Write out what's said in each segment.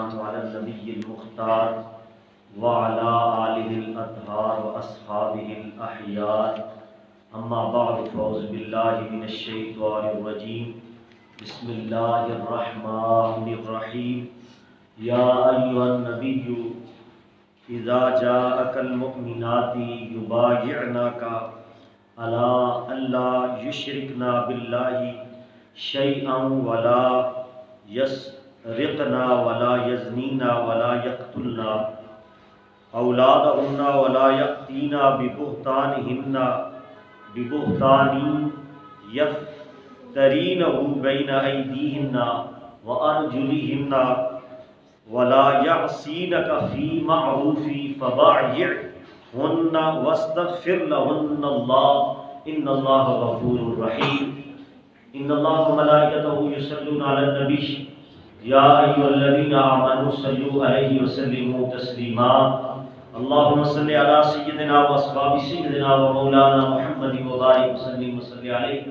والسلام على النبي المختار وعلى آله الأطهار وأصحابه الأحيار أما بعد فأعوذ بالله من الشيطان الرجيم بسم الله الرحمن الرحيم يا أيها النبي إذا جاءك المؤمنات يبايعنك على ألا يشركن بالله شيئا ولا يسرقن ولا يزنين ولا يقتلن أولادهن ولا يأتين ببهتان يفترينه بين أيديهن وأرجلهن ولا يعصينك في معروف فبايعهن واستغفر لهن الله إن الله غفور رحيم إن الله وملائكته يصلون على النبي يا أيها الذين آمنوا صلوا عليه وسلموا تسليما اللهم صل على سيدنا وأصحاب سيدنا ومولانا محمد وبارك وسلم وصل عليه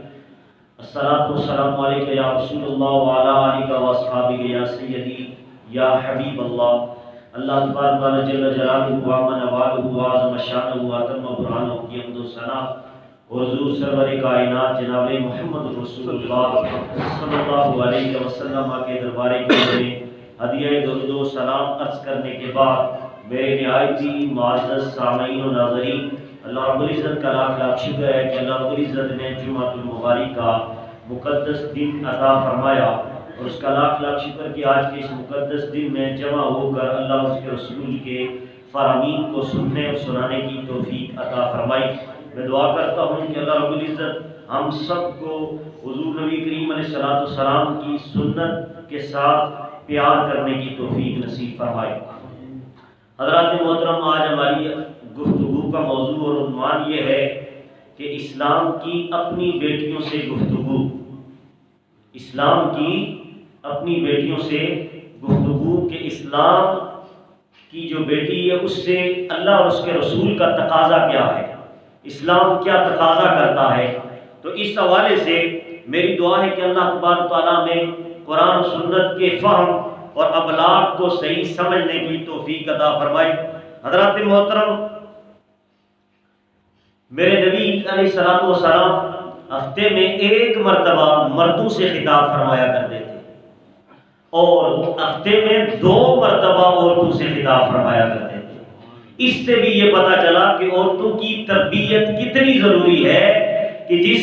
الصلاة والسلام عليك يا رسول الله وعلى آلك وأصحابك يا سيدي یا حبیب اللہ اللہ تبارک و تعالی جل جلالہ وعظم والہ وعظم شانہ واتم برہانہ کی حمد و ثنا اور حضور سرور کائنات جناب محمد رسول اللہ صلی اللہ علیہ وسلم کے دربار میں ہدیہ درود و سلام عرض کرنے کے بعد میرے نہایت ہی معزز سامعین و ناظرین، اللہ رب العزت کا لاکھ لاکھ شکر ہے کہ اللہ رب العزت نے جمعۃ المبارک کا مقدس دن عطا فرمایا، اور اس کا لاکھ لاکھ شکر کہ آج کے اس مقدس دن میں جمع ہو کر اللہ اس کے رسول کے فرامین کو سننے اور سنانے کی توفیق عطا فرمائی۔ میں دعا کرتا ہوں کہ اللہ رب العزت ہم سب کو حضور نبی کریم علیہ السلام کی سنت کے ساتھ پیار کرنے کی توفیق نصیب فرمائے۔ حضرات محترم، آج ہماری گفتگو کا موضوع اور عنوان یہ ہے کہ اسلام کی اپنی بیٹیوں سے گفتگو، اسلام کی اپنی بیٹیوں سے گفتگو کہ اسلام کی جو بیٹی ہے اس سے اللہ اور اس کے رسول کا تقاضا کیا ہے، اسلام کیا تقاضا کرتا ہے۔ تو اس حوالے سے میری دعا ہے کہ اللہ تبارک تعالیٰ میں قرآن و سنت کے فہم اور ابلاغ کو صحیح سمجھنے کی توفیق عطا فرمائے۔ حضرات محترم، میرے نبی علیہ السلام ہفتے میں ایک مرتبہ مردوں سے خطاب فرمایا کرتے تھے اور ہفتے میں 2 مرتبہ عورتوں سے خطاب فرمایا کرتے تھے۔ اس سے بھی یہ پتہ چلا کہ عورتوں کی تربیت کتنی ضروری ہے کہ جس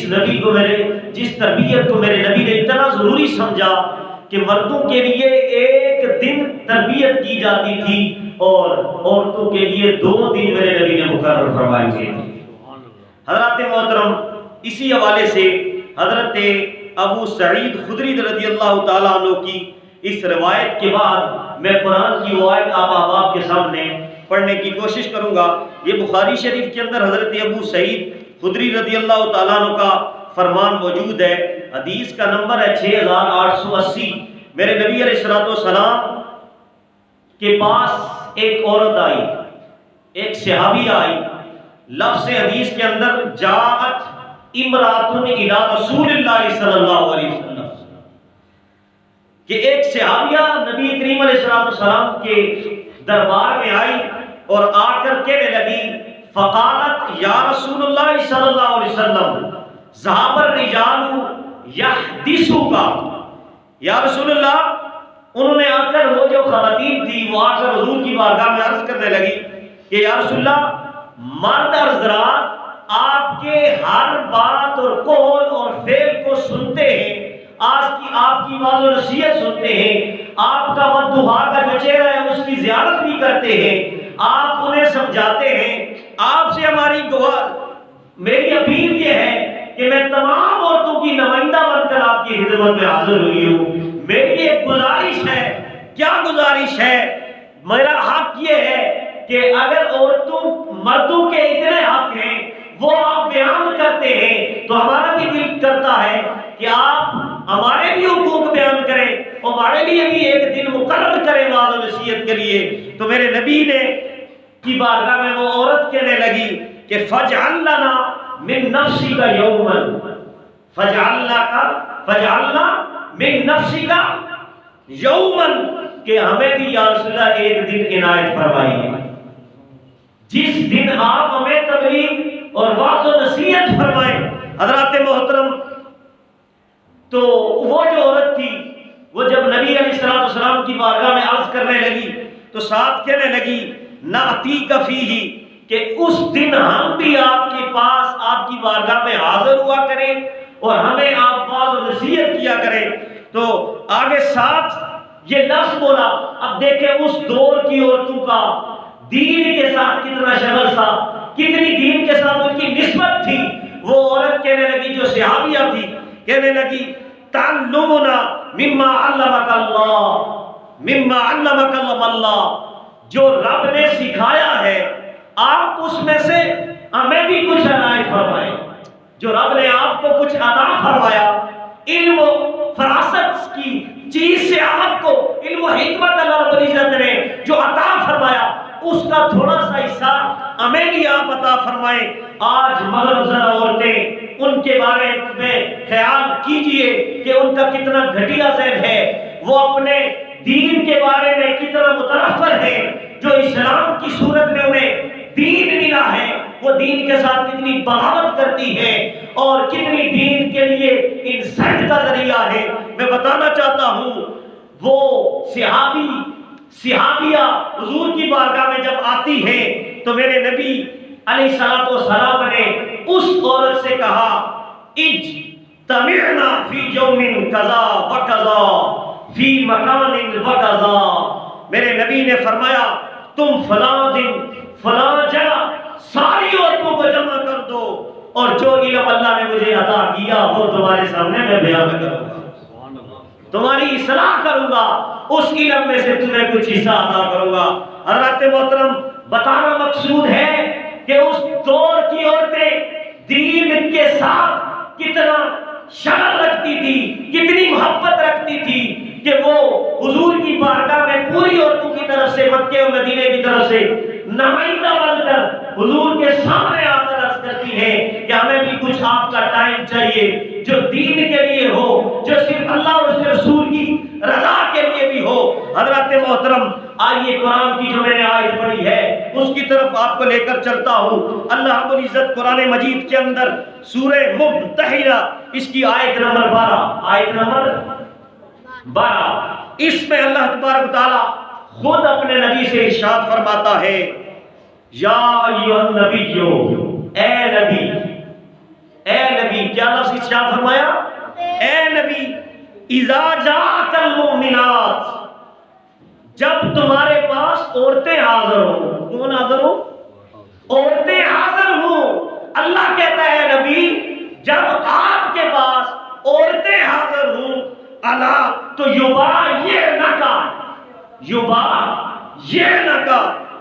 تربیت کو میرے نبی نے اتنا ضروری سمجھا کہ مردوں کے لیے ایک دن تربیت کی جاتی تھی اور عورتوں کے لیے 2 دن میرے نبی نے مقرر فرمائے تھے۔ حضرات محترم، اسی حوالے سے حضرت ابو سعید خدری رضی اللہ تعالیٰ عنہ کی اس روایت کے بعد میں قرآن کی وہ آیت آپ احباب کے سامنے پڑھنے کی کوشش کروں گا۔ یہ بخاری شریف کے اندر حضرت ابو سعید خدری رضی اللہ تعالیٰ عنہ کا فرمان موجود ہے۔ حدیث کا نمبر ہے 6880۔ میرے نبی علیہ السلام کے پاس ایک عورت آئی، ایک صحابی آئی۔ لفظ حدیث کے اندر جاءت امراتن الی رسول اللہ صلی اللہ علیہ وسلم، کہ ایک صحابیہ نبی کریم علیہ السلام کے دربار میں آئی اور آ کر کہنے لگی، فقالت یا رسول اللہ صلی اللہ علیہ وسلم ذهب الرجال یحدثوک، یا رسول اللہ، انہوں نے آ کر وہ جو خواتین تھی وہ آ کر حضور کی بارگاہ میں عرض کرنے لگی کہ یا رسول اللہ، مرد حضرات آپ کے ہر بات اور قول اور فعل کو سنتے ہیں، آپ کی واضح نصیحت سنتے ہیں، آپ کا مددوہا کا جو چہرہ ہے اس کی زیارت بھی کرتے ہیں، آپ انہیں سمجھاتے ہیں۔ آپ سے میری اپیل یہ ہے کہ میں تمام عورتوں کی نمائندہ بن کر آپ کی خدمت میں حاضر ہوئی ہوں۔ میری ایک گزارش ہے۔ کیا گزارش ہے؟ میرا حق یہ ہے کہ اگر مردوں کے اتنے حق ہیں وہ آپ بیان کرتے ہیں تو ہمارا بھی دل کرتا ہے کہ آپ ہمارے بھی حقوق بیان کریں، ہمارے لیے بھی ایک دن مقرر کریں وعظ و نصیحت کے لیے۔ تو میرے نبی نے کی بارگاہ میں وہ عورت کہنے لگی کہ فجعل لنا من نفسک یوما، فجعلنا من نفسک یوما، کہ ہمیں بھی یا رسول اللہ ایک دن عنایت فرمائیے جس دن آپ ہمیں تبلیغ اور وعظ و نصیحت فرمائیں۔ حضرات محترم، تو وہ جو عورت تھی وہ جب نبی علیہ السلام کی بارگاہ میں عرض کرنے لگی تو ساتھ کہنے لگی نأتیک فیہ، کہ اس دن ہم بھی آپ کے پاس آپ کی بارگاہ میں حاضر ہوا کریں اور ہمیں آپ وعظ و نصیحت کیا کریں۔ تو آگے ساتھ یہ لفظ بولا۔ اب دیکھیں اس دور کی عورتوں کا دین کے ساتھ کتنا شغل تھا، کتنی دین کے ساتھ ان کی نسبت تھی۔ وہ عورت کہنے لگی جو صحابیہ تھی، کہنے لگی تعلمنا مما علمک اللہ، مما علمک اللہ، جو رب نے سکھایا ہے آپ اس میں سے ہمیں بھی کچھ عنایت فرمائے۔ جو رب نے آپ کو کچھ عطا فرمایا، علم و فراست کی چیز سے آپ کو علم و حکمت اللہ رب العزت نے جو عطا فرمایا اس کا تھوڑا سا حصہ ہمیں بھی آپ عطا فرمائیں۔ آج مغرب زدہ عورتیں، ان کے بارے میں خیال کیجئے کہ ان کا کتنا گھٹیا ذہن ہے، وہ اپنے دین کے بارے میں کتنا متنفر ہے۔ جو اسلام کی صورت میں انہیں دین ملا ہے وہ دین کے ساتھ کتنی بغاوت کرتی ہے اور کتنی دین کے لیے انسلٹ کا ذریعہ ہے۔ میں بتانا چاہتا ہوں وہ صحابیہ حضور کی بارگاہ میں جب آتی ہے تو میرے نبی علیہ السلام نے اس عورت سے کہا اجتمعنا فی یوم کذا و کذا فی مکان و کذا۔ میرے نبی نے فرمایا تم فلاں دن فلاں جگہ ساری عورتوں کو جمع کر دو اور جو علم اللہ نے مجھے عطا کیا وہ تمہارے سامنے میں بیان کروں گا، تمہاری اصلاح کروں گا، اس علم میں سے تمہیں کچھ حصہ عطا کروں گا۔ حضرات محترم، بتانا مقصود ہے کہ اس دور کی عورتیں دین کے ساتھ کتنا شغل رکھتی تھی، کتنی محبت رکھتی تھی کہ وہ حضور کی بارگاہ میں پوری عورتوں کی طرف سے مکے اور مدینے کی طرف سے نمائندہ بن کر حضور کے سامنے آ کر عرض کرتی ہے کہ ہمیں بھی کچھ آپ کا ٹائم چاہیے جو دین کے لیے ہو، جو صرف اللہ اور اس کے رسول کی رضا کے لیے بھی ہو۔ حضرات محترم، آئیے قرآن کی جو میں نے آیت پڑھی ہے اس کی طرف آپ کو لے کر چلتا ہوں۔ اللہ رب العزت قرآن مجید کے اندر سورہ ممتحنہ اس کی آیت نمبر 12 اس میں اللہ تبارک تعالیٰ خود اپنے نبی سے ارشاد فرماتا ہے یا ایھا النبیو، اے نبی، اے نبی، کیا لفظ ارشاد فرمایا؟ اے نبی، اذا جاءک المؤمنات، جب تمہارے پاس عورتیں حاضر ہوں۔ کون حاضر ہوں؟ عورتیں حاضر ہوں۔ اللہ کہتا ہے نبی جب آپ کے پاس عورتیں حاضر ہوں اللہ تو یبایعنک،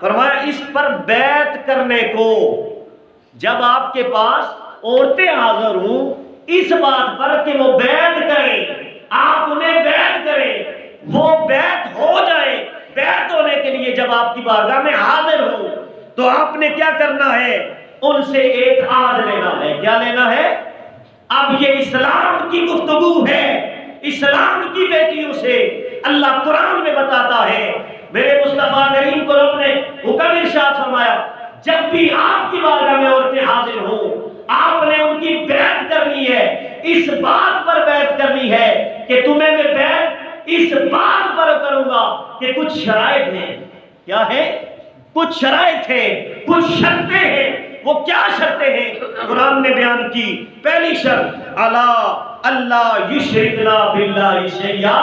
فرمایا اس پر بیعت کرنے کو، جب آپ کے پاس عورتیں حاضر ہوں اس بات پر کہ وہ بیعت کریں، آپ انہیں بیعت کریں، وہ بیعت ہو جائے۔ بیعت ہونے کے لیے جب آپ کی بارگاہ میں حاضر ہوں تو آپ نے کیا کرنا ہے؟ ان سے ایک عہد لینا ہے۔ کیا لینا ہے؟ اب یہ اسلام کی گفتگو ہے، اسلام کی بیٹیوں سے اللہ قرآن میں بتاتا ہے۔ میرے مصطفیٰ کریم کو رب نے حکم ارشاد فرمایا جب بھی آپ کی بارگاہ میں عورتیں حاضر ہوں آپ نے ان کی بیعت کرنی ہے، اس بات پر بیعت کرنی ہے کہ تمہیں میں بیعت اس بات پر کروں گا کہ کچھ شرائط ہیں۔ کیا ہے؟ کچھ شرائط ہیں، کچھ شرطیں ہیں۔ وہ کیا شرطیں ہیں؟ قرآن نے بیان کی۔ پہلی شرط اللہ یشرکنا باللہ شیئا،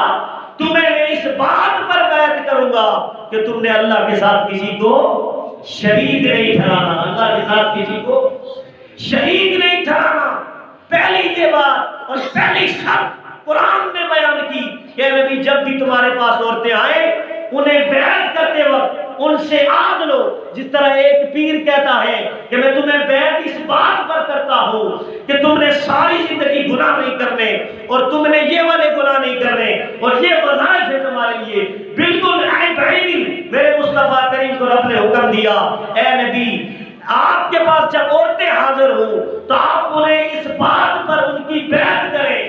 تمہیں میں اس بات پر بیعت کروں گا کہ تم نے اللہ کے ساتھ کسی کو شریک نہیں ٹھہرانا، اللہ کے ساتھ کسی کو شریک نہیں ٹھہرانا۔ پہلی یہ بات اور پہلی شرط قرآن نے بیان کی کہ نبی جب بھی تمہارے پاس عورتیں آئیں انہیں بیعت کرتے وقت ان سے عہد لو، جس طرح ایک پیر کہتا ہے کہ میں تمہیں بیعت اس بات پر کرتا ہوں کہ تم نے ساری زندگی گناہ نہیں کرنے اور تم نے یہ والے گناہ نہیں کرنے اور یہ وظائف ہے تمہارے لیے بالکل عین بعینی۔ میرے مصطفیٰ کریم کو رب نے حکم دیا اے نبی آپ کے پاس جب عورتیں حاضر ہوں تو آپ انہیں اس بات پر ان کی بیعت کریں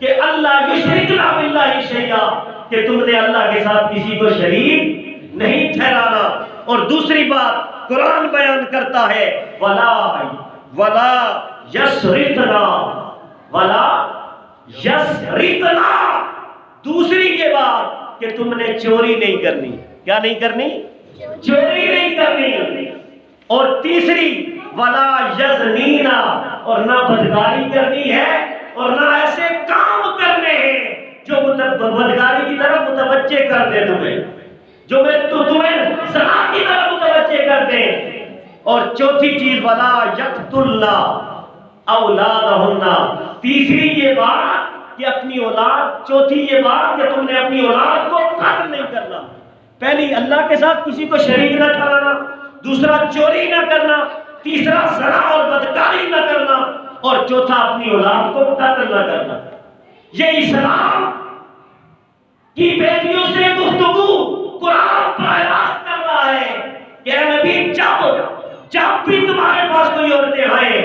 کہ اللہ یشرکنا باللہ شیئا، کہ تم نے اللہ کے ساتھ کسی کو شریک نہیں ٹھہرانا۔ اور دوسری بات قرآن بیان کرتا ہے ولا یسرقنا، ولا یسرقنا، دوسری یہ بات کہ تم نے چوری نہیں کرنی۔ کیا نہیں کرنی؟ چوری نہیں کرنی۔ اور تیسری ولا یزنینا، اور نہ بدکاری کرنی ہے اور نہ ایسے کام کرنے ہیں جو بدکاری کی طرف متوجہ کر دے تمہیں، جو تمہیں زنا کی طرف متوجہ کر دے۔ اور چوتھی چیز ولا یقتلنا اولادہن، تیسری یہ بات کہ اپنی اولاد، چوتھی یہ بات کہ تم نے اپنی اولاد کو قتل نہیں کرنا۔ پہلی اللہ کے ساتھ کسی کو شریک نہ ٹھہرانا، دوسرا چوری نہ کرنا، تیسرا زنا اور بدکاری نہ کرنا، اور چوتھا اپنی اولاد کو قتل نہ کرنا۔ یہ اسلام کی بیٹیوں سے گفتگو قرآن براہ راست کر رہا ہے کہ اے نبی جب بھی تمہارے پاس کوئی عورتیں آئیں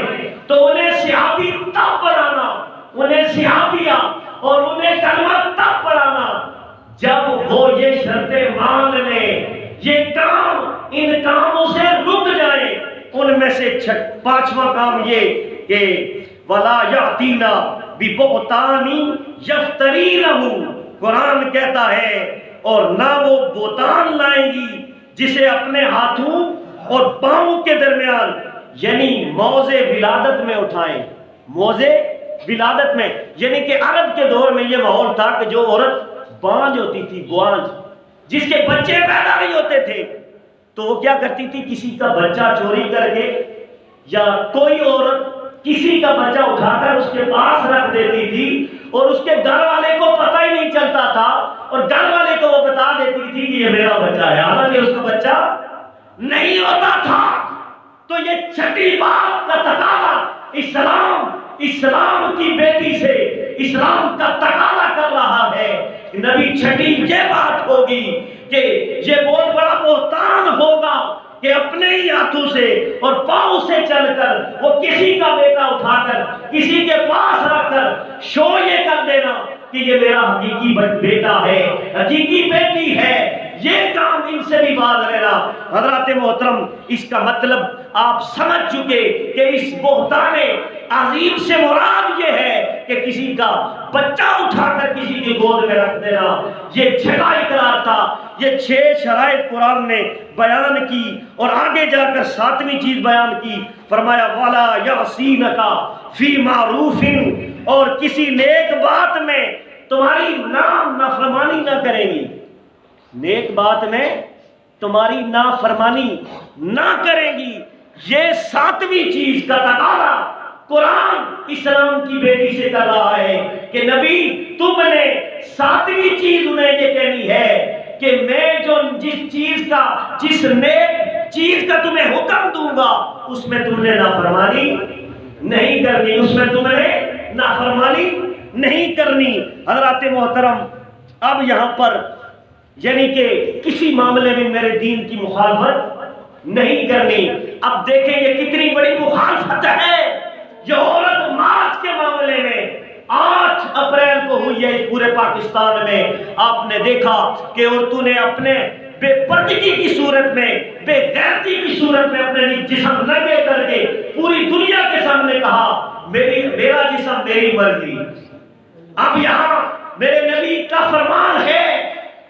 تو انہیں صحابی تب بنانا، انہیں صحابیہ اور انہیں کلمہ تب پڑھانا جب وہ یہ شرطیں مان لیں، یہ کام ان کاموں سے رک جائیں۔ ان میں سے پانچواں کام یہ کہ ولا یاتینا ببہتان یفترینہ، قرآن کہتا ہے اور نہ وہ بہتان لائیں گی جسے اپنے ہاتھوں اور پاؤں کے درمیان یعنی موضع ولادت میں اٹھائیں۔ موضع ولادت میں یعنی کہ عرب کے دور میں یہ ماحول تھا کہ جو عورت بانجھ ہوتی تھی، بانجھ جس کے بچے پیدا نہیں ہوتے تھے، تو وہ کیا کرتی تھی، کسی کا بچہ چوری کر کے یا کوئی عورت کسی کا بچہ اٹھا کر اس کے پاس رکھ دیتی تھی اور اس کے گھر والے کو پتہ ہی نہیں چلتا تھا، اور گھر والے کو وہ بتا دیتی تھی کہ یہ میرا بچہ ہے، حالانکہ اس کا بچہ نہیں ہوتا تھا۔ تو یہ چھٹی بات کا تقاضا اسلام کی بیٹی سے اسلام کا تقاضا کر رہا ہے۔ نبی چھٹی یہ بات ہوگی کہ یہ بہت بڑا بہتان ہوگا کہ اپنے ہی ہاتھوں سے اور پاؤں سے چل کر وہ کسی کا بیٹا اٹھا کر کسی کے پاس رکھ کر شو یہ کر دینا کہ یہ میرا حقیقی بیٹا ہے، حقیقی بیٹی ہے۔ یہ کام ان سے بھی باز رہنا۔ حضرات محترم، اس کا مطلب آپ سمجھ چکے کہ اس بہتان عظیم سے مراد یہ ہے کہ کسی کا بچہ اٹھا کر کسی کی گود میں رکھ دینا، یہ چھٹا اقرار تھا۔ یہ 6 شرائط قرآن نے بیان کی اور آگے جا کر 7ویں چیز بیان کی، فرمایا وَلَا يَعْصِينَكَ فِي مَعْرُوفٍ، اور کسی نیک بات میں تمہاری نافرمانی نہ کریں گی، نیک بات میں تمہاری نافرمانی نہ کریں گی۔ یہ 7ویں چیز کا تقاضا قرآن اسلام کی بیٹی سے کر رہا ہے کہ نبی تم نے 7ویں چیز انہیں یہ کہنی ہے کہ میں جس نیک چیز کا تمہیں حکم دوں گا اس میں تم نے نافرمانی نہیں کرنی، اس میں تم نے نافرمانی نہیں کرنی۔ حضرات محترم، اب یہاں پر یعنی کہ کسی معاملے میں میرے دین کی مخالفت نہیں کرنی۔ اب دیکھیں یہ کتنی بڑی مخالفت ہے جو عورت مارچ کے معاملے میں 8 اپریل کو ہوئی ہے پورے پاکستان میں۔ آپ نے دیکھا کہ عورتوں نے اپنے بے پردگی کی صورت میں، بے غیرتی کی صورت میں اپنے جسم ننگے کر کے پوری دنیا کے سامنے کہا میرا جسم میری مرضی۔ اب یہاں میرے نبی کا فرمان ہے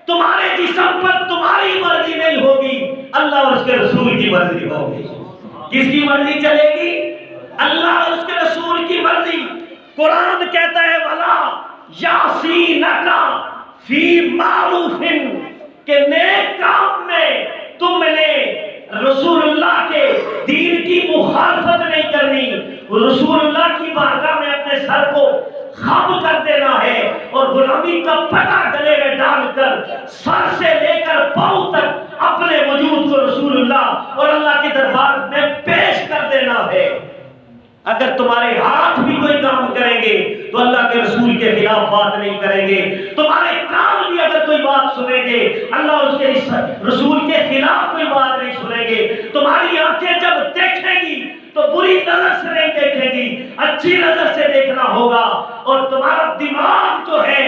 تمہارے جسم پر تمہاری مرضی نہیں ہوگی، اللہ اور اس کے رسول کی مرضی ہوگی۔ کس کی مرضی چلے گی؟ اللہ اور اس کے رسول کی مرضی۔ قرآن کہتا ہے وَلَا يَعْصِينَكَ فِي مَعْرُوفٍ، کہ نیک کام میں تم نے رسول اللہ کے دین کی مخالفت نہیں کرنی، رسول اللہ کی بارگاہ میں اپنے سر کو خم کر دینا ہے اور غلامی کا پٹا گلے میں ڈال کر سر سے لے کر پاؤں تک اپنے وجود کو رسول اللہ اور اللہ کے دربار میں پیش کر دینا ہے۔ اگر تمہارے ہاتھ بھی کوئی کام کریں گے تو اللہ کے رسول کے خلاف بات نہیں کریں گے، تمہارے کان بھی اگر کوئی بات سنیں گے اللہ اور اس کے رسول کے خلاف کوئی بات نہیں سنیں گے، تمہاری آنکھیں جب دیکھیں گی تو بری نظر سے نہیں دیکھیں گی، اچھی نظر سے دیکھنا ہوگا، اور تمہارا دماغ جو ہے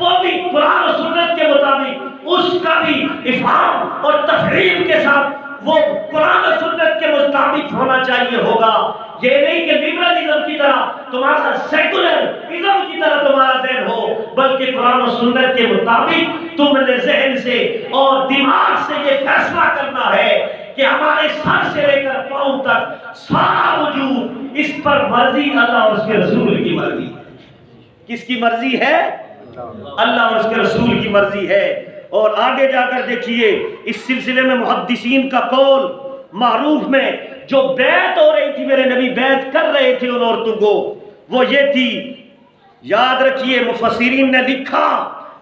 وہ بھی قرآن و سنت کے مطابق اس کا بھی افہام اور تفہیم کے ساتھ وہ قرآن و سنت کے مطابق ہونا چاہیے ہوگا. یہ نہیں کہ لبرلزم کی طرح تمہارا سیکولرزم کی طرح تمہارا ذہن ہو، بلکہ قرآن و سنت کے مطابق تم نے ذہن سے اور دماغ سے یہ فیصلہ کرنا ہے کہ ہمارے سر سے لے کر پاؤں تک سارا وجود اس پر مرضی اللہ اور اس کے رسول کی مرضی ہے. کس کی مرضی ہے؟ اللہ اور اس کے رسول کی مرضی ہے. اور آگے جا کر دیکھیے اس سلسلے میں محدثین کا قول معروف میں جو بیعت ہو رہی تھی، میرے نبی بیعت کر رہے تھے ان عورتوں کو، وہ یہ تھی. یاد رکھیے مفسرین نے لکھا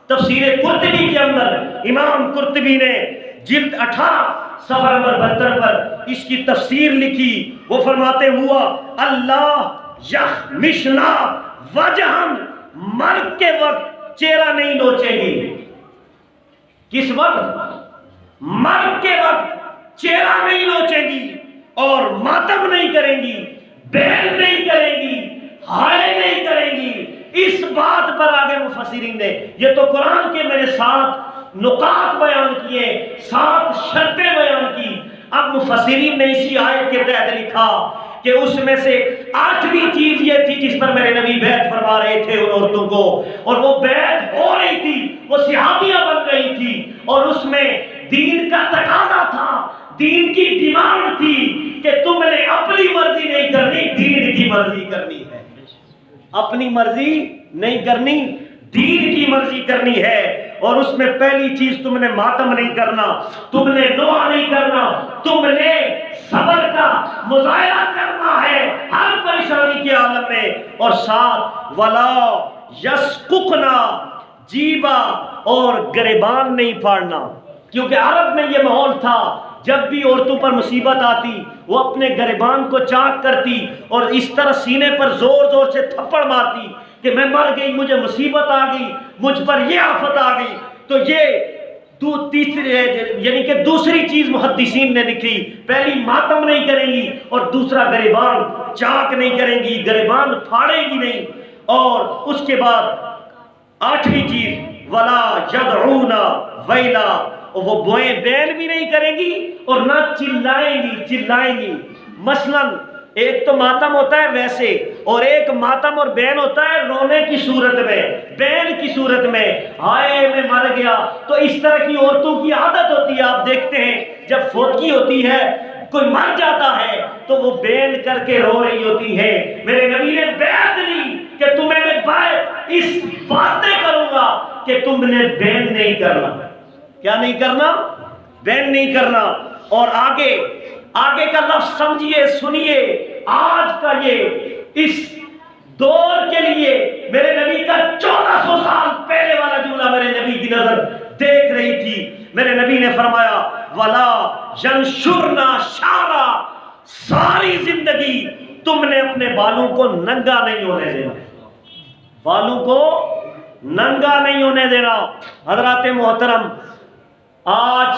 تفسیر قرطبی کے اندر، امام قرطبی نے جلد 18 صفحہ نمبر 72 پر اس کی تفسیر لکھی. وہ فرماتے ہوا اللہ یخمشنا وجہن، مرگ کے وقت چہرہ نہیں نوچیں گی. کس وقت؟ مرگ کے وقت چہرہ نہیں نوچیں گی اور ماتم نہیں کریں گی، بیل نہیں کریں گی، ہائے نہیں کریں گی. اس بات پر آگے مفسرین نے، یہ تو قرآن کے میرے 7 نکات بیان کیے، 7 شرطیں بیان کی. اب مفسرین نے اسی آیت کے تحت لکھا کہ اس میں سے 8ویں چیز یہ تھی جس پر میرے نبی بیعت فرما رہے تھے ان عورتوں کو، اور وہ بیعت ہو رہی تھی، وہ صحابیاں بن رہی تھی، اور اس میں دین کا تقاضا تھا، دین کی ڈیمانڈ تھی کہ تم نے اپنی مرضی نہیں کرنی، دین کی مرضی کرنی ہے. اپنی مرضی نہیں کرنی، دین کی مرضی کرنی ہے. اور اس میں پہلی چیز تم نے ماتم نہیں کرنا، تم نے نوحہ نہیں کرنا، تم نے صبر کا مظاہرہ کرنا ہے ہر پریشانی کے عالم میں. اور ساتھ ولا یسققنا، جیبا اور گریبان نہیں پھاڑنا. کیونکہ عرب میں یہ ماحول تھا، جب بھی عورتوں پر مصیبت آتی وہ اپنے گریبان کو چاک کرتی اور اس طرح سینے پر زور زور سے تھپڑ مارتی کہ میں مر گئی، مجھے مصیبت آ گئی، مجھ پر یہ آفت آ گئی. تو یہ تیسری یعنی کہ دوسری چیز محدثین نے لکھی، پہلی ماتم نہیں کریں گی اور دوسرا گریبان چاک نہیں کریں گی، گریبان پھاڑے گی نہیں. اور اس کے بعد 8ویں چیز ولا یدعونا ویلا، وہ بیل بھی نہیں کریں گی اور نہ چلائیں گی. مثلاً ایک تو ماتم ہوتا ہے ویسے، اور ایک ماتم اور بین ہوتا ہے رونے کی صورت میں، بین کی صورت میں ہائے میں مر گیا. تو اس طرح کی عورتوں کی عادت ہوتی ہے، آپ دیکھتے ہیں جب فوتگی ہوتی ہے، کوئی مر جاتا ہے تو وہ بین کر کے رو رہی ہوتی ہے. میرے نبی نے بیعت لی کہ تمہیں میں بیعت اس باتیں کروں گا کہ تم نے بین نہیں کرنا. کیا نہیں کرنا؟ بین نہیں کرنا. اور آگے کا لفظ سمجھیے، سنیے. آج کا یہ اس دور کے لیے میرے نبی کا 1400 سال پہلے والا جملہ میرے نبی کی نظر دیکھ رہی تھی. میرے نبی نے فرمایا ولا ینشرنا شعرا، ساری زندگی تم نے اپنے بالوں کو ننگا نہیں ہونے دینا، بالوں کو ننگا نہیں ہونے دینا. حضرات محترم، آج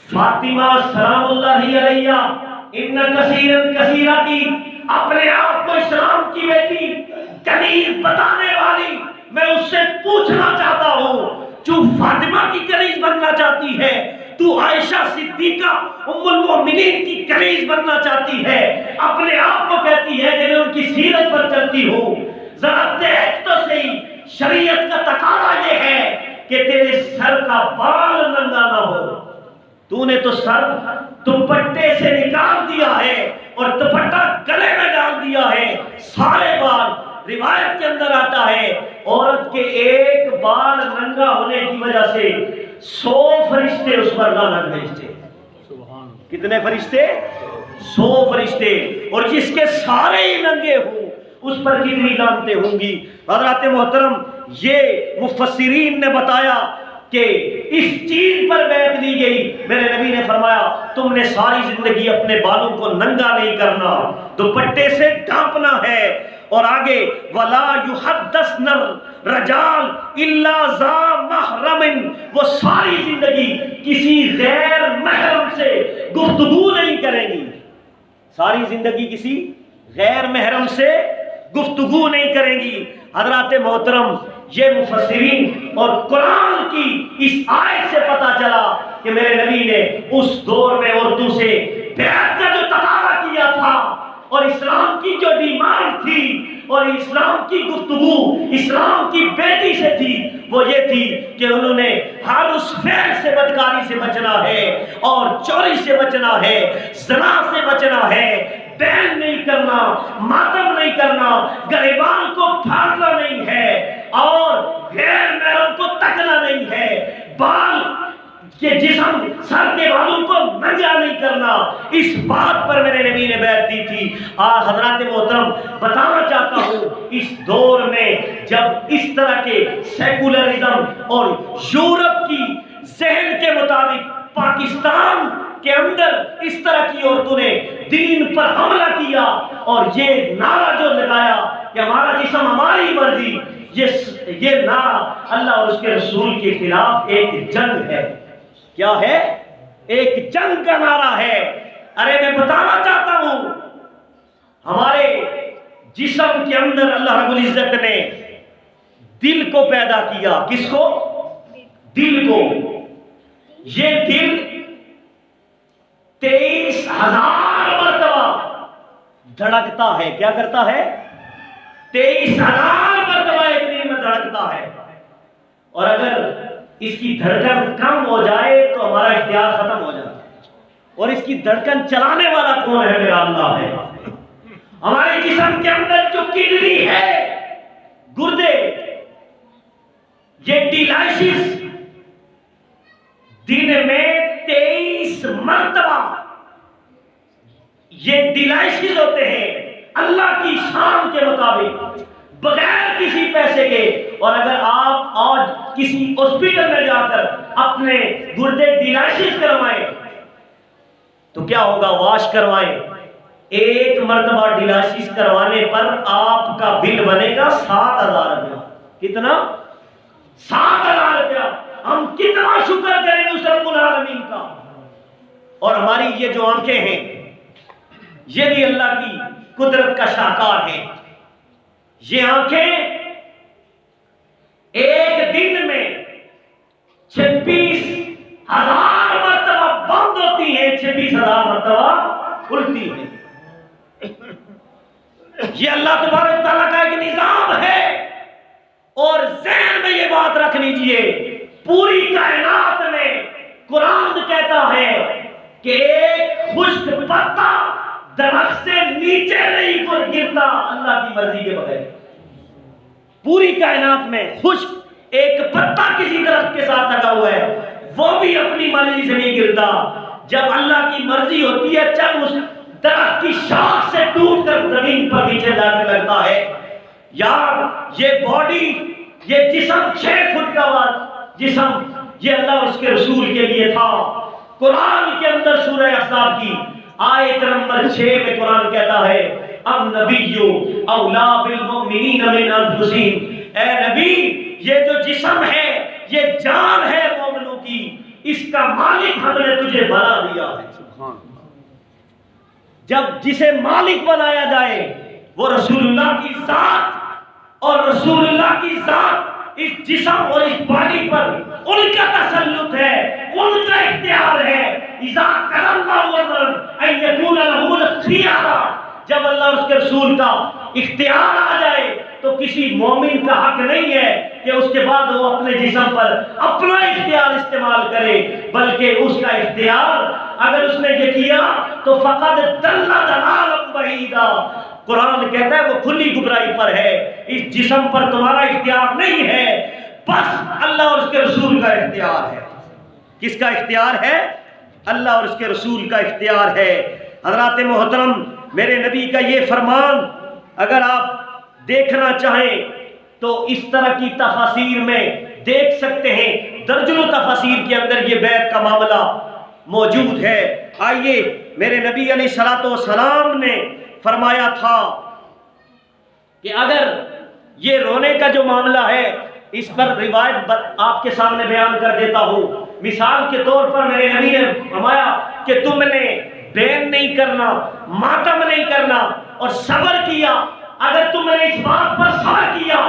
فاطمہ سلام اللہ علیہ ان کثیرہ کی اپنے آپ کو اسلام کی بیٹی کنیز بتانے والی، میں اس سے پوچھنا چاہتا ہوں، جو فاطمہ کی کنیز بننا چاہتی ہے، تو عائشہ صدیقہ ام المؤمنین کی کنیز بننا چاہتی ہے، اپنے آپ کو کہتی ہے کہ میں ان کی سیرت پر چلتی ہوں. ذرا دیکھ تو صحیح، شریعت کا تقاضا یہ ہے کہ تیرے سر کا بال ننگا نہ ہو. تو نے تو سر دوپٹے سے نکال دیا ہے اور دوپٹہ گلے میں ڈال دیا ہے، سارے بال. روایت کے اندر آتا ہے عورت کے ایک بال ننگا ہونے کی وجہ سے 100 فرشتے اس پر لعنت بھیجتے. کتنے فرشتے؟ 100 فرشتے. اور جس کے سارے ہی ننگے ہوں اس پر کتنی لعنتیں ہوں گی. حضرات محترم، یہ مفسرین نے بتایا کہ اس چیز پر بیعت لی گئی. میرے نبی نے فرمایا تم نے ساری زندگی اپنے بالوں کو ننگا نہیں کرنا، دوپٹے سے ڈھانپنا ہے. اور آگے ولا یحدثن الرجال الا ذا محرم، وہ ساری زندگی کسی غیر محرم سے گفتگو نہیں کریں گی، ساری زندگی کسی غیر محرم سے گفتگو نہیں کریں گی. حضرات محترم، یہ مفسرین اور قرآن کی اس آیت سے پتہ چلا کہ میرے نبی نے اس دور میں عورتوں سے بیعت کا جو تقاضا کیا تھا اور اسلام کی جو ڈیمانڈ تھی اور اسلام کی گفتگو اسلام کی بیٹی سے تھی وہ یہ تھی کہ انہوں نے ہر اس فعل سے بدکاری سے بچنا ہے اور چوری سے بچنا ہے، زنا سے بچنا ہے، بین نہیں کرنا، ماتم نہیں کرنا، گریبان کو پھاڑنا نہیں ہے اور غیر محرم کو تکنا نہیں ہے، بال کہ جسم سر کے بالوں کو ننگا نہیں کرنا۔ اس بات پر میرے نبی نے بیعت دی تھی۔ حضرات محترم بتانا چاہتا ہوں اس دور میں جب اس طرح کے سیکولرزم اور یورپ کی ذہن کے مطابق پاکستان کے اندر اس طرح کی عورتوں نے دین پر حملہ کیا اور یہ نعرہ جو لگایا کہ ہمارا جسم ہماری مرضی، یہ نعرہ اللہ اور اس کے رسول کے خلاف ایک جنگ ہے۔ کیا ہے؟ ایک جنگ کا نعرہ ہے۔ ارے میں بتانا چاہتا ہوں ہمارے جسم کے اندر اللہ رب العزت نے دل کو پیدا کیا۔ کس کو؟ دل کو۔ یہ دل 23,000 مرتبہ دھڑکتا ہے۔ کیا کرتا ہے؟ 23,000 مرتبہ ایک دن میں دھڑکتا ہے، اور اگر اس کی دھڑکن کم ہو جائے تو ہمارا اختیار ختم ہو جاتا ہے۔ اور اس کی دھڑکن چلانے والا کون ہے؟ میرا اللہ ہے۔ ہمارے جسم کے اندر جو کڈنی ہے، گردے، یہ ڈیلائسس دن میں 23 مرتبہ یہ ڈیلائسس ہوتے ہیں اللہ کی شان کے مطابق بغیر کسی پیسے کے۔ اور اگر آپ آج کسی ہاسپٹل میں جا کر اپنے گردے ڈیلائسس کروائیں تو کیا ہوگا؟ واش کروائیں، ایک مرتبہ ڈیلائسس کروانے پر آپ کا بل بنے گا 7,000 روپیہ۔ کتنا؟ 7,000 روپیہ۔ ہم کتنا شکر کریں اس رب العالمین کا۔ اور ہماری یہ جو آنکھیں ہیں یہ بھی اللہ کی قدرت کا شاہکار ہے۔ یہ آنکھیں ایک دن میں 26,000 مرتبہ بند ہوتی ہیں، 26,000 مرتبہ کھلتی ہیں۔ یہ اللہ تبارک تعالیٰ کا ایک نظام ہے، اور ذہن میں یہ بات رکھ لیجئے پوری کائنات میں قرآن کہتا ہے کہ ایک خشک پتا درخت سے نیچے نہیں گرتا اللہ کی مرضی کے بغیر۔ پوری کائنات میں خشک ایک پتا کسی درخت کے ساتھ لگا ہوا ہے، وہ بھی اپنی مرضی سے نہیں گرتا۔ جب اللہ کی مرضی ہوتی ہے جب اس درخت کی شاخ سے ٹوٹ کر زمین پر نیچے جا کے لگتا ہے۔ یار یہ باڈی، یہ جسم 6 فٹ کا جسم، یہ اللہ اور اس کے رسول کے لیے تھا۔ قرآن کے اندر سورہ احزاب کی آیت نمبر 6 میں قرآن کہتا ہے النبی اولا بالمؤمنین من انفسہم، اے نبی یہ جو جسم ہے، یہ جان ہے مومنوں کی، اس کا مالک ہم نے تجھے بنا دیا ہے۔ جب جسے مالک بنایا جائے وہ رسول اللہ کی ذات، اور رسول اللہ کی ذات اس جسم اور اس باڈی پر ان کا تسلط ہے، ان کا اختیار ہے۔ اذا قضى الله امرا ان يكون له الخيار، جب اللہ اور اس کے رسول کا اختیار آ جائے تو کسی مومن کا حق نہیں ہے کہ اس کے بعد وہ اپنے جسم پر اپنا اختیار استعمال کرے، بلکہ اس کا اختیار اگر اس نے یہ کیا تو فقد ضل ضلالا بعیدا۔ قرآن کہتا ہے وہ کھلی گمراہی پر ہے، اس جسم پر تمہارا اختیار نہیں ہے، بس اللہ اور اس کے رسول کا اختیار ہے۔ کس کا اختیار ہے؟ اللہ اور اس کے رسول کا اختیار ہے۔ حضرات محترم، میرے نبی کا یہ فرمان اگر آپ دیکھنا چاہیں تو اس طرح کی تفاسیر میں دیکھ سکتے ہیں، درجنوں تفاسیر کے اندر یہ بیعت کا معاملہ موجود ہے۔ آئیے، میرے نبی علیہ الصلوۃ والسلام نے فرمایا تھا کہ اگر یہ رونے کا جو معاملہ ہے اس پر روایت آپ کے سامنے بیان کر دیتا ہوں۔ مثال کے طور پر میرے نبی نے فرمایا کہ تم نے بین نہیں کرنا، ماتم نہیں کرنا اور صبر کیا۔ اگر تم نے اس بات پر صبر کیا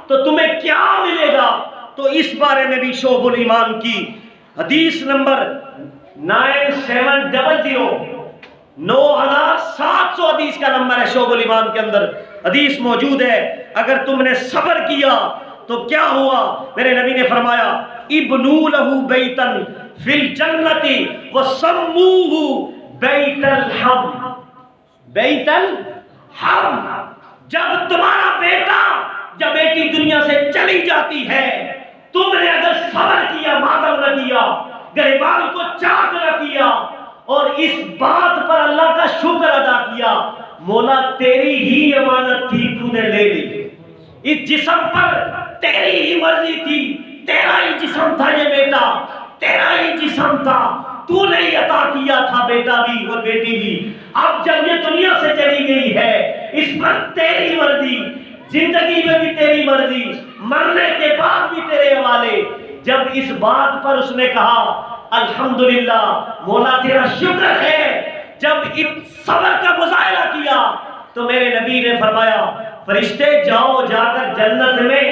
تو تمہیں کیا ملے گا؟ تو اس بارے میں بھی شعب الایمان کی حدیث نمبر 9700 9700 حدیث کا نمبر ہے، شعب الایمان کے اندر حدیث موجود ہے، اگر تم نے صبر کیا تو کیا ہوا؟ میرے نبی نے فرمایا ابنو لہو بیتن فی الجنت وسموہ بیت الحم، بیت الحم۔ جب تمہارا بیٹا یا بیٹی دنیا سے چلی جاتی ہے، تم نے اگر صبر کیا، ماتم نہ کیا، گریبان کو چاک نہ کیا اور اس بات پر اللہ کا شکر ادا کیا، مولا تیری ہی امانت تھی، تو نے لے لی، اس جسم پر تیری ہی مرضی تھی، تیرا ہی جسم تھا یہ بیٹا، تیرا ہی جسم تھا، تو نے ہی عطا کیا تھا بیٹا بھی اور بیٹی بھی، اب جب یہ دنیا سے چلی گئی ہے اس پر تیری مرضی، زندگی میں بھی تیری مرضی، مرنے کے بعد بھی تیرے حوالے۔ جب اس بات پر اس نے کہا الحمدللہ مولا تیرا شکر ہے، جب اس صبر کا مظاہرہ کیا تو میرے نبی نے فرمایا فرشتے جاؤ، جا کر جنت میں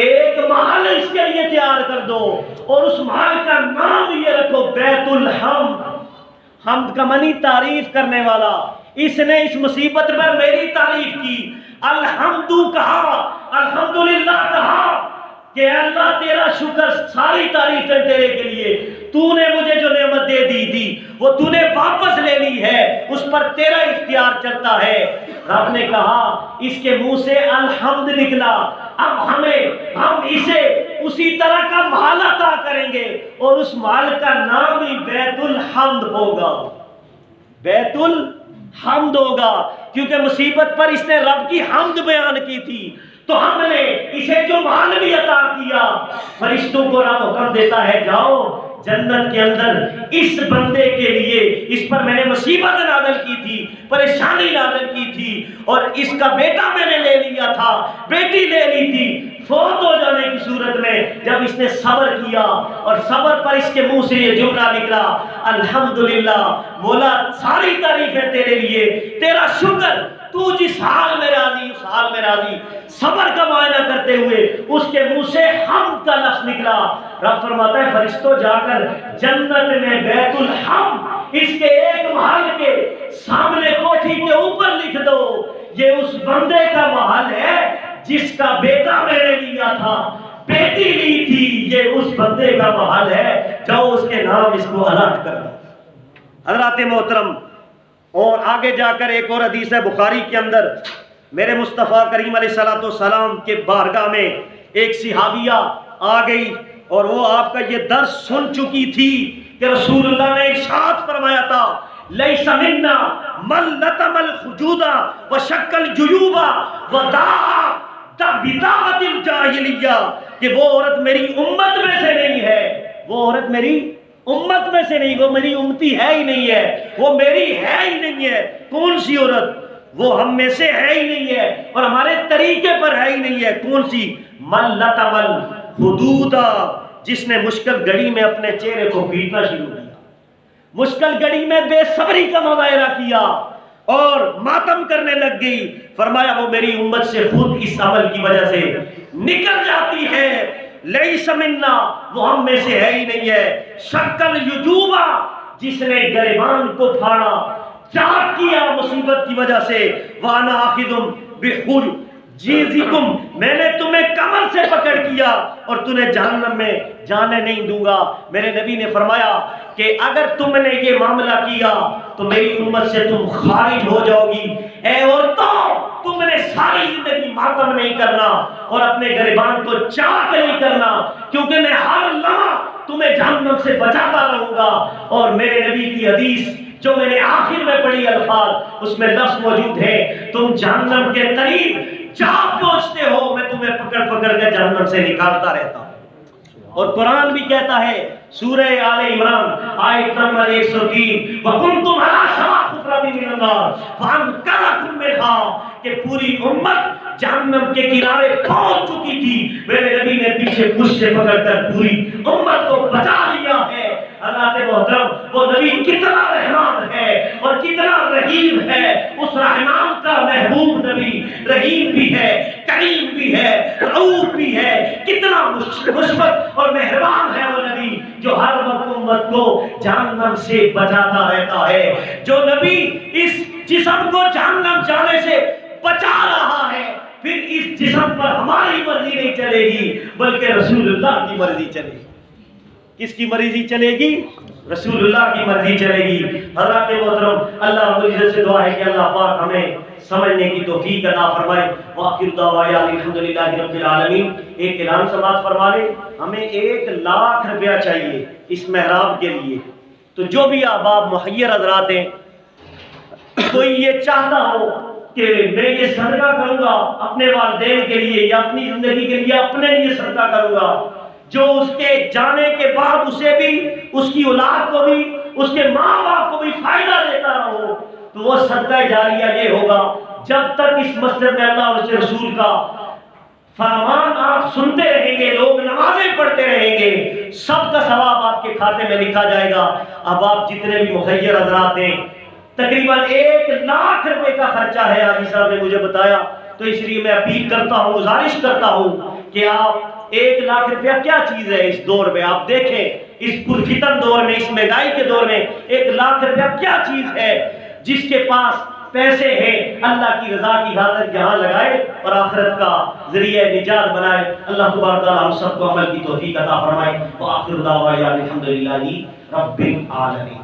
ایک محل اس کے لیے تیار کر دو اور اس محل کا نام یہ رکھو بیت الحمد۔ حمد کا معنی تعریف کرنے والا، اس نے اس مصیبت پر میری تعریف کی، الحمدو کہا، الحمدللہ کہا کہ اللہ تیرا شکر، ساری تعریفیں تیرے کے لیے، تو نے مجھے جو نعمت دے دی تھی وہ تو نے واپس لے لی ہے، اس پر تیرا اختیار چلتا ہے۔ رب نے کہا اس کے منہ سے الحمد نکلا، اب ہم اسے اسی طرح کا محل عطا کریں گے اور اس محل کا نام ہی بیت الحمد ہوگا، بیت الحمد ہوگا، کیونکہ مصیبت پر اس نے رب کی حمد بیان کی تھی۔ تو ہم نے اسے جو محل بھی عطا کیا، فرشتوں کو رب حکم دیتا ہے جاؤ جنت کے اندر اس بندے کے لیے، اس پر میں نے مصیبت نازل کی تھی، پریشانی نازل کی تھی، اور اس کا بیٹا میں نے لے لیا تھا، بیٹی لے لی تھی، فوت ہو جانے کی صورت میں جب اس نے صبر کیا اور صبر پر اس کے منہ سے یہ جملہ نکلا الحمدللہ مولا ساری تعریفیں تیرے لیے، تیرا شکر، تو جس حال میں راضی اس حال میں راضی۔ صبر کا معائنہ کرتے ہوئے اس کے منہ سے حمد کا لفظ نکلا۔ رب فرماتا ہے فرشتوں جا کر جنت میں بیت الحمد اس کے ایک محل کے سامنے کوٹھی کے اوپر لکھ دو، یہ اس بندے کا محل ہے جس کا بیٹا میں نے لیا تھا، بیٹی لی تھی، یہ اس بندے کا محل ہے، جاؤ اس کے نام اس کو الاٹ کر دو۔ حضرات محترم، اور آگے جا کر ایک اور حدیث ہے بخاری کے اندر، میرے مصطفیٰ کریم علیہ السلام کے بارگاہ میں ایک صحابیہ آ گئی اور وہ آپ کا یہ درس سن چکی تھی کہ رسول اللہ نے ارشاد فرمایا تھا لیس منا من لطم الخجود وشق الجیوب ودعا بدعوۃ الجاہلیہ، کہ وہ عورت میری امت میں سے نہیں ہے، وہ عورت میری امت میں سے نہیں، وہ میری امتی ہے ہی نہیں ہے، وہ میری ہے ہی نہیں ہے۔ کون سی عورت؟ وہ ہم میں سے ہے ہی نہیں ہے اور ہمارے طریقے پر ہے ہی نہیں ہے۔ کون سی؟ من لطم الحدود، جس نے مشکل گھڑی میں اپنے چہرے کو پیٹنا شروع کیا، مشکل گھڑی میں بے صبری کا مظاہرہ کیا اور ماتم کرنے لگ گئی، فرمایا وہ میری امت سے خود اس عمل کی وجہ سے نکل جاتی ہے۔ لیس منا، وہ ہم میں سے ہے ہی نہیں ہے۔ شکل یجوبا، جس نے گریبان کو پھاڑا، چاک کیا مصیبت کی وجہ سے، وانا آخذ بحجیزکم، میں نے تمہیں کمر سے پکڑ کیا اور تمہیں جہنم میں جانے نہیں دوں گا۔ میرے نبی نے فرمایا کہ اگر تم نے یہ معاملہ کیا تو میری امت سے تم خارج ہو جاؤ گی۔ اے عورتوں، تم نے ساری زندگی ماتم نہیں کرنا اور اپنے گریبان کو چاک نہیں کرنا، کیونکہ میں ہر لمحہ تمہیں جہنم سے بچاتا رہوں گا۔ اور میرے نبی کی حدیث جو میں نے آخر میں پڑھی الفاظ، اس میں لفظ موجود ہے تم جہنم کے قریب جا پہنچتے ہو میں تمہیں پکڑ پکڑ کے جہنم سے نکالتا رہتا ہوں۔ اور قرآن بھی کہتا ہے سورہ آل عمران آیت نمبر 103 وَكُنْتُمْ عَلَىٰ شَفَا حُفْرَةٍ مِّنَ النَّارِ فَأَنْقَذَكُم مِّنْهَا، کہ پوری امت جہنم کے کنارے پہنچ چکی تھی، میرے نبی نے پیچھے پش سے پکڑ کر پوری امت کو بچا لیا ہے۔ اللہ کے محترم، وہ نبی کتنا رحمان ہے اور کتنا رحیم ہے، اس رحمان کا محبوب نبی رحیم بھی ہے، کریم بھی ہے، رؤوف بھی ہے، کتنا مثبت اور مہربان ہے وہ نبی جو ہر وقت امت کو جہنم سے بچاتا رہتا ہے، جو نبی اس جسم کو جہنم جانے سے بچا رہا ہے، پھر اس جسم پر ہماری مرضی نہیں چلے گی بلکہ رسول اللہ کی مرضی چلے گی۔ کس کی مرضی چلے گی؟ رسول اللہ کی مرضی چلے گی۔ حضرات محترم، اللہ رب العزت سے دعا ہے کہ اللہ پاک ہمیں سمجھنے کی توفیق عطا فرمائے۔ وآخر دعوانا الحمدللہ رب العالمین۔ ایک اعلان سماعت فرما لیں، ہمیں 1,00,000 روپیہ چاہیے اس محراب کے لیے۔ تو جو بھی احباب محیر حضرات ہیں، کوئی یہ چاہتا ہو کہ میں یہ صدقہ کروں گا اپنے والدین کے لیے یا اپنی زندگی کے لیے اپنے لیے صدقہ کروں گا، جو اس کے جانے کے بعد اسے بھی، اس کی اولاد کو بھی، اس کے ماں باپ کو بھی فائدہ دیتا رہو، تو وہ صدقہ جاریہ یہ ہوگا جب تک اس مسجد میں اللہ اور اس کے رسول کا فرمان آپ سنتے رہیں گے، لوگ نمازیں پڑھتے رہیں گے، سب کا ثواب آپ کے کھاتے میں لکھا جائے گا۔ اب آپ جتنے بھی مخیر حضرات ہیں، تقریباً 1,00,000 روپے کا خرچہ ہے، حاجی صاحب نے مجھے بتایا، تو اس لیے میں اپیل کرتا ہوں، گزارش کرتا ہوں کہ آپ 1,00,000 روپیہ کیا چیز ہے اس دور میں، آپ دیکھیں اس پرفتن دور میں، اس مہنگائی کے دور میں 1,00,000 روپیہ کیا چیز ہے۔ جس کے پاس پیسے ہیں اللہ کی رضا کی خاطر یہاں لگائے اور آخرت کا ذریعہ نجات بنائے۔ اللہ تبارک تعالیٰ ہم سب کو عمل کی توفیق عطا فرمائے۔ وآخر دعوانا الحمدللہ رب العالمین۔